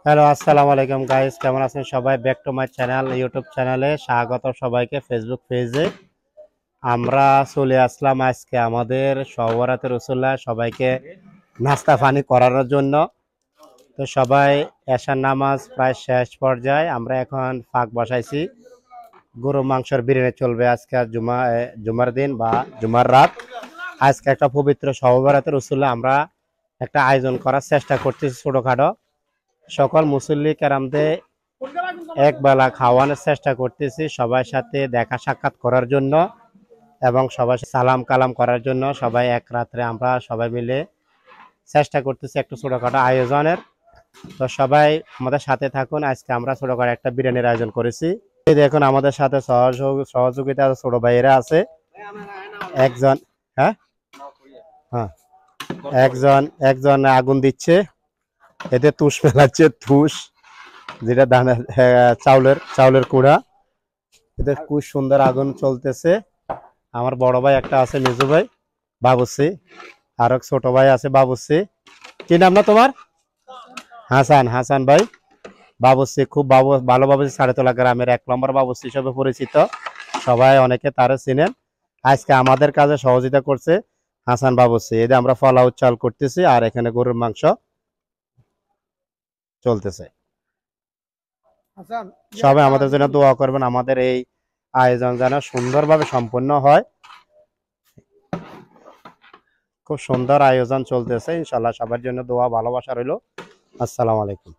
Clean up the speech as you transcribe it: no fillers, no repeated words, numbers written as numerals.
Hello, আসসালামু আলাইকুম guys, কেমন আছেন সবাই? Back to my channel, YouTube চ্যানেলে স্বাগত সবাইকে। ফেসবুক পেজে আমরা চলে আসলাম আজকে আমাদের শবে রসুল্লাহ সবাইকে নাস্তা পানি করানোর জন্য। তো সবাই এশার নামাজ প্রায় শেষ পর্যায়ে, আমরা এখন ফাঁক বসাইছি। গরু মাংসের বিরিয়ানি চলবে আজকে, জুমার দিন বা জুমার রাত। আজকে একটা পবিত্র শবে রসুল্লাহ আমরা একটা আয়োজন করার চেষ্টা করতেছি ছোটখাটো। সকল মুসল্লি কেরামদের এক বেলা খাওয়ানোর চেষ্টা করতেছি, সবার সাথে দেখা সাক্ষাৎ করার জন্য এবং সবার সালাম কালাম করার জন্য। সবাই এক রাত্রে আমরা সবাই মিলে চেষ্টা করতেছি একটু ছোটখাটো আয়োজনের। তো সবাই আমাদের সাথে থাকুন। আজকে আমরা ছোটখাটো একটা বিরিয়ানির আয়োজন করেছি। এই দেখুন আমাদের সাথে সহযোগিতা ছোট ভাইয়েরা আছে। একজন হ্যাঁ হ্যাঁ একজন একজন আগুন দিচ্ছে, এতে তুষ মেলাচ্ছে, তুষ যেটা ধানের চাউলের কুড়া। এদের খুব সুন্দর আগুন চলতেছে। আমার বড় ভাই একটা আছে, মেজু ভাই বাবুসি, আর এক ছোট ভাই আছে বাবুসি। কি নাম না তোমার? হাসান। হাসান ভাই বাবুসি, খুব ভালো বাবুসি, সাড়েতলা গ্রামের 1 নম্বর বাবুসি হিসেবে পরিচিত। সবাই অনেকে তারা চিনেন। আজকে আমাদের কাজে সহযোগিতা করছে হাসান বাবুসি। এদের আমরা ফলাও চাল করতেছি, আর এখানে গরুর মাংস চলতেছে। সবাই আমাদের জন্য দোয়া করবেন, আমাদের এই আয়োজন যেন সুন্দরভাবে সম্পন্ন হয়। খুব সুন্দর আয়োজন চলতেছে, ইনশাল্লাহ সবার জন্য দোয়া ভালোবাসা রইল। আসসালামু আলাইকুম।